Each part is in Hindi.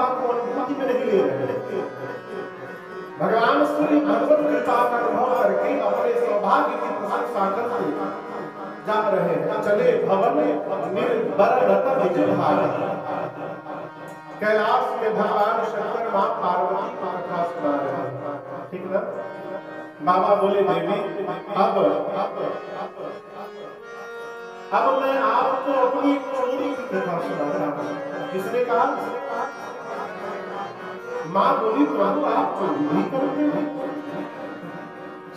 कृपा को अनुभूति में नहीं ले रहे। भगवान श्री भगवत कृपा का अनुभव करके अपने सौभाग्य की प्रशंसा करते जा रहे हैं। चले भवन निर्बरत विजुभाग। कैलाश में भगवान शंकर मां पार्वती को कथा सुना रहे हैं, ठीक ना। बाबा बोले देवी अब मैं आपको अपनी चोरी की कथा सुनाता हूं। किसने कहा? मां बोली प्रभु आप चोरी भी करते हैं।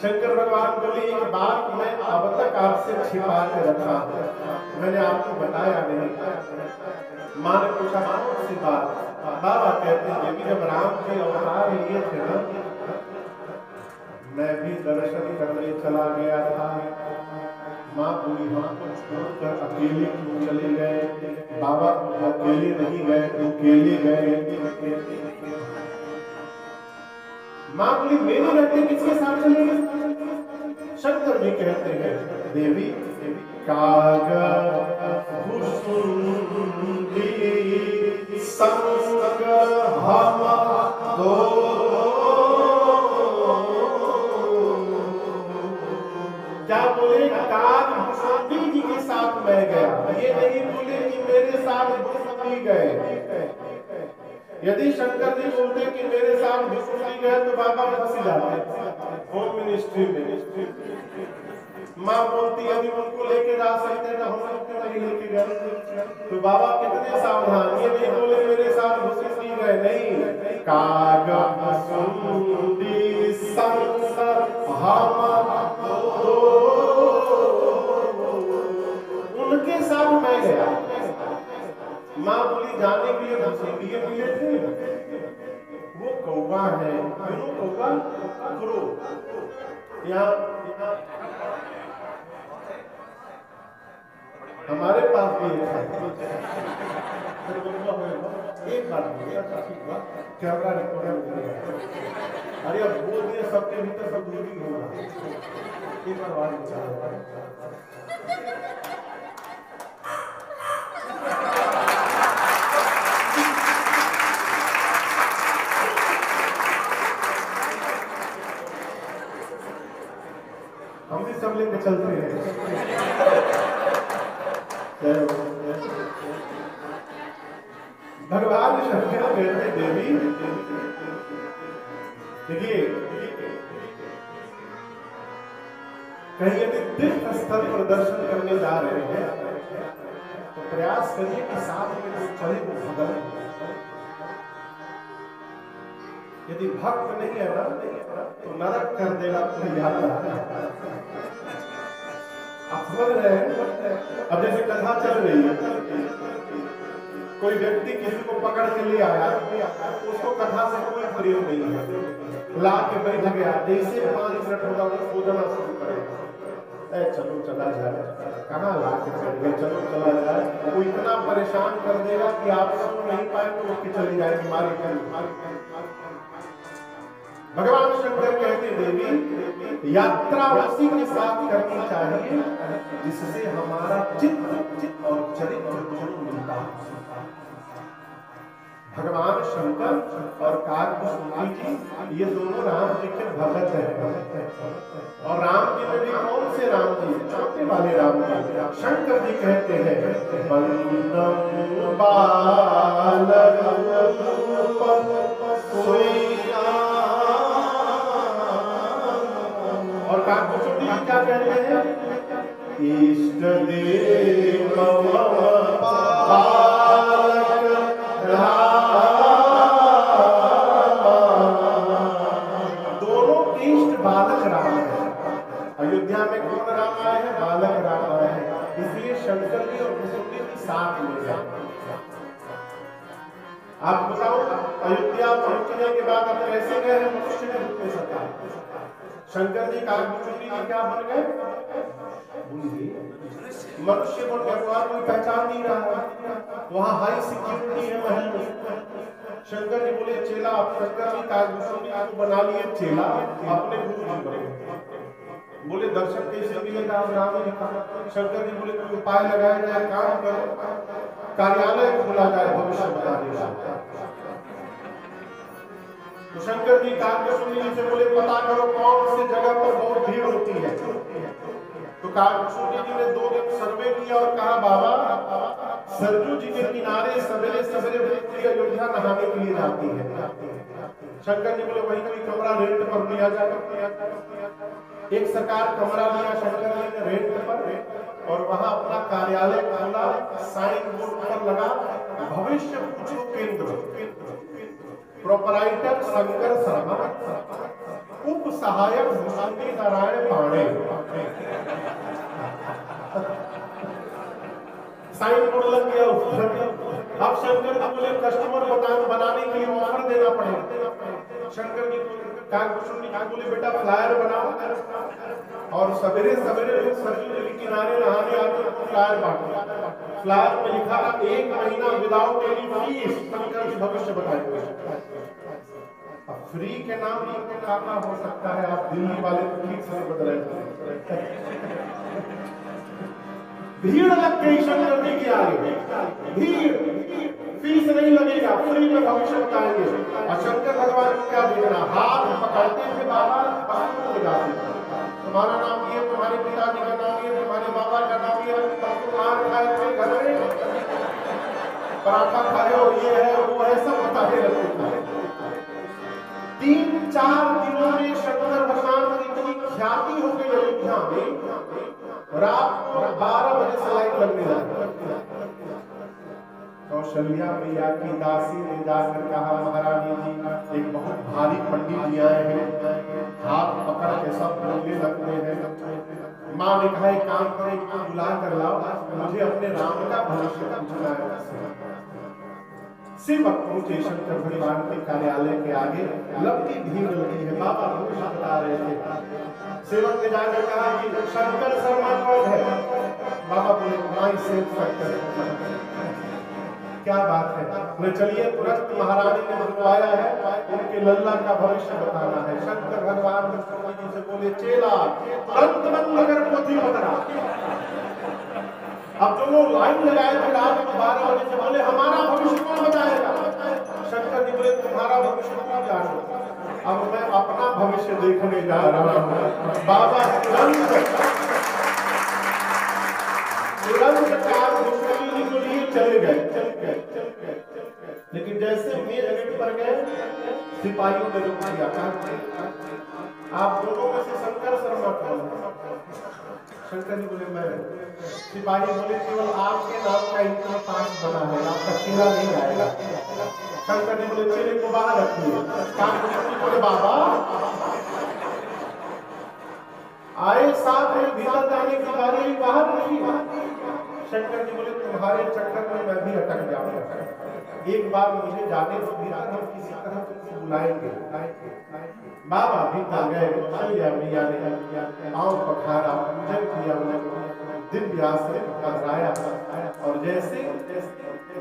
शंकर भगवान बोले एक बात मैं अब तक आपसे छिपा के रखा, मैंने आपको बताया नहीं। मां ने पूछा कौन सी बात? बाबा कहते हैं देवी जब राम के अवतार लिए थे ना, मैं भी दर्शन करने चला गया था। मां बोली हमको छोड़कर अकेले क्यों चले गए? बाबा अकेले नहीं गए, अकेले गए। मां बोली मेरे रहते किसके साथ चले गए? शंकर जी कहते हैं देवी संग हम दो क्या बोले? काग भूषुंडी जी के साथ मैं गया, ये नहीं बोले कि मेरे साथ भूषुंडी गए। यदि शंकर जी बोलते कि मेरे साथ भूषुंडी गए तो बाबा फंस जाते होम मिनिस्ट्री में। मां बोलती यदि उनको लेके जा सकते हैं तो हम लोग क्यों नहीं लेके गए? तो बाबा कितने सावधान, ये नहीं बोले मेरे साथ भूषुंडी गए, नहीं। काग भूषुंडी संग हम उनके साथ मैं गया। मां बोली जाने के लिए भूषुंडी मिले थे, वो कौवा है। क्यों कौवा? करो यहाँ हमारे पास भी एक बात कैमरा रिकॉर्ड। अरे अब बोल दिए सबके भीतर सब दूरी होगा। एक बार आवाज हम भी सब लेके चलते हैं। भगवान शंकर कहते देवी देखिए कहीं यदि तीर्थ स्थल पर दर्शन करने जा रहे हैं तो प्रयास करिए कि साथ में जो चले वो भगत। यदि भक्त नहीं है ना तो नरक कर देगा पूरी यात्रा। आप समझ रहे हैं? अब जैसे कथा चल रही है, कोई व्यक्ति किसी को पकड़ के ले आया, उसको कथा से कोई प्रयोग नहीं है, ला के बैठ गया, जैसे 5 मिनट होगा वो खोदना शुरू करेगा। चलो चला जाए, कहाँ ला के बैठ गए, चलो चला जाए। वो इतना परेशान कर देगा कि आप सुन नहीं पाए तो उसकी चली जाएगी मारी। भगवान शंकर कहते देवी यात्रा उसी के साथ करनी चाहिए जिससे हमारा चित्त और चरित्र दोनों मिलता है। भगवान शंकर और कागभूषुंडी जी ये दोनों राम जी के भगत हैं। और राम जी में भी कौन से राम जी? छोटे वाले राम जी। शंकर जी कहते हैं वंदम बाल और कागभूषुंडी जी क्या कहते हैं? इष्ट देव दोनों इष्ट बालक राम है। अयोध्या में कौन राम आए हैं? बालक राम आए हैं। इसलिए शंकर जी और भूषुंडी जी साथ में गए। आप बताओ अयोध्या पहुंचने के बाद आप कैसे गए हैं? मनुष्य के रूप में सता। शंकर जी कागभूषुंडी जी क्या बन गए? मनुष्य बन गए। वहां कोई पहचान नहीं रहा, वहां हाई सिक्योरिटी है महल में। शंकर जी बोले चेला, शंकर जी कागभूषुंडी को बना लिए चेला, अपने गुरु जी बने। बोले दर्शन कैसे मिलेगा? राम जी का। शंकर जी बोले कोई उपाय लगाया जाए, काम करो, कार्यालय खोला जाए भविष्य बताने का। तो शंकर जी काकभूषुंडी जी से बोले पता करो कौन सी जगह पर बहुत भीड़ होती है। तो काकभूषुंडी जी ने 2 दिन सर्वे किया और कहा बाबा सरजू जी के किनारे सवेरे सवेरे अयोध्या नहाने के लिए जाती है। शंकर जी बोले वही कोई कमरा रेंट पर लिया जाए। एक सरकार कमरा लिया शंकर जी ने रेंट पर और वहां अपना कार्यालय खोला। साइन बोर्ड पर लगा भविष्य पूछो केंद्र, प्रोपराइटर शंकर शर्मा, उप सहायक भूषुंडी नारायण पांडे। साइन बोर्ड लग गया ऊपर। अब शंकर जी बोले कस्टमर बनाने के लिए ऑफर देना पड़ेगा। शंकर जी काकभूषुंडी जी बोले बेटा फ्लायर बनाओ और सवेरे सवेरे लोग सरजू नदी के किनारे नहाने आते हैं, फ्लायर बांटो। फ्लायर में लिखा 1 महीना without any fees Shankar ji भविष्य बताएंगे। अब फ्री के नाम पर क्या हो सकता है? आप दिल्ली वाले तो ठीक से बदल रहे। भीड़ लग गई शंकर जी के आगे, भीड़। फीस नहीं लगेगा, फ्री में भविष्य बताएंगे। और शंकर भगवान को क्या देखना, हाथ पकड़ते थे बाबा, तुम्हारा नाम ये, तुम्हारे पिताजी का नाम ये, तुम्हारे बाबा का नाम ये, मार खाए थे घर में, पराठा खाए हो, ये है वो है, सब बताते रहते थे। 3-4 दिनों में शंकर भगवान की इतनी ख्याति हो गई अयोध्या में, रात को 12 बजे से लाइट लगने लगी। कौशल्या मैया की दासी ने जाकर कहा महारानी जी एक बहुत भारी पंडित जी आए हैं, हाथ पकड़ के सब बोलने लगते हैं। माँ ने कहा एक काम करो, इनको बुला कर लाओ, मुझे अपने राम का भविष्य पूछना है। सेवक पहुंचे शंकर भगवान के कार्यालय के आगे, लंबी भीड़ लगी है, बाबा भविष्य बता रहे थे। सेवक ने जाकर कहा कि शंकर शर्मा कौन है? बाबा बोले माई सेल्फ शंकर। क्या बात है? बोले चलिए तुरंत महारानी ने बुलवाया है, उनके लल्ला का भविष्य बताना है। शंकर भगवान जी से बोले चेला तुरंत बंद कर पोथी पकड़ा। अब जो लोग लाइन लगाए थे रात को 12 बजे से, बोले हमारा भविष्य कौन बताएगा? शंकर जी बोले तुम्हारा भविष्य कौन जाने? अब मैं अपना भविष्य देखने जा रहा हूँ। बाबा तुरंत काकभूषुंडी जी को लिए चले गए। लेकिन जैसे मेन गेट पर गए, सिपाहियों ने रोक दिया। आप दोनों में से शंकर शर्मा कौन है? शंकर जी बोले मैं। सिपाही बोले केवल आपके नाम का इतना पास बना है, आपका चेहरा नहीं आएगा। शंकर जी बोले चेहरे को बाहर रखिए। काकभूषुंडी बोले बाबा आए साथ में भीतर जाने की बारी बाहर रखिए। शंकर जी बोले तुम्हारे चक्कर में मैं भी अटक जाऊंगा, एक बार मुझे जाने दो भीतर, हम किसी तरह तुमको बुलाएंगे। बाबा भीतर गए, कौशल्या मैया ने पांव पखारा, पूजन किया, दिव्य आसन पधराया और जैसे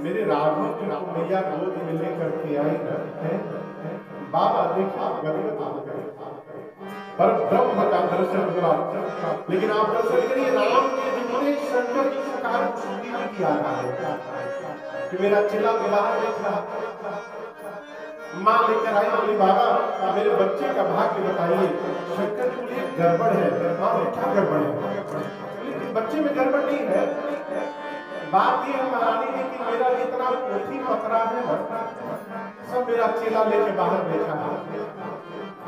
मेरे राघव जी को मैया गोद में लेकर के आई है, बाबा देखा गदगद हो गए, पर ब्रह्म का दर्शन हुआ। लेकिन आप दर्शन करिए राम के जितने शंकर जी को काकभूषुंडी जी की आगा है कि मेरा चेला विवाह देखा। माँ लेकर आई, बोली बाबा मेरे बच्चे का भाग्य बताइए। शंकर जी बोले गड़बड़ है। माँ क्या गड़बड़ है? बच्चे में गड़बड़ नहीं है, बात ये है महारानी जी कि मेरा जितना पोथी पकड़ा है सब मेरा चेला लेके बाहर बैठा है,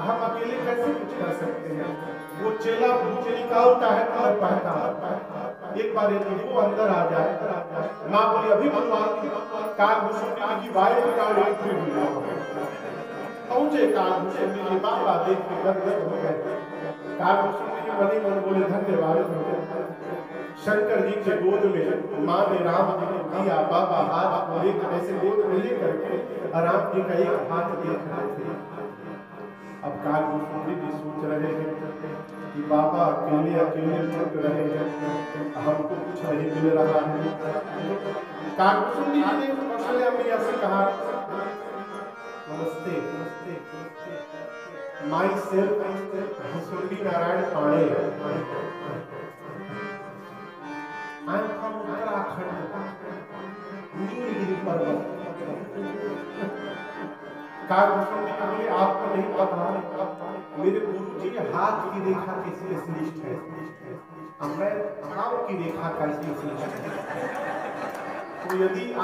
हम अकेले कैसे कुछ कर सकते हैं? वो चेला भूख निकालता है तो मैं पढ़ता हूं, एक बार यदि वो अंदर आ जाए। माँ बोली अभी बुलवाऊंगी। काकभूषुंडी की वाइफ का एंट्री हुई, पहुंचे काकभूषुंडी जी, बाबा देख के गदगद हो गए। काकभूषुंडी जी बनी मन बोले धन्यवाद। शंकर जी के गोद में माँ ने राम जी को दिया, बाबा हाथ को लेकर ऐसे गोद में लेकर के राम जी का एक हाथ देख रहे थे। अब काकभूषुंडी जी सोच रहे हैं कि बाबा अकेले अकेले लुट रहे हैं, हमको कुछ नहीं मिल रहा है। काकभूषुंडी जी ने कौशल्या मैया से कहा नमस्ते, myself Bhushundi Narayan Pandey, I am from Uttarakhand, Nilgiri पर्वत। काकभूषण जी बोले आपको नहीं पता मेरे गुरु जी हाथ की रेखा के स्पेशलिस्ट है, अब मैं पाँव की रेखा का स्पेशलिस्ट हूं। तो यदि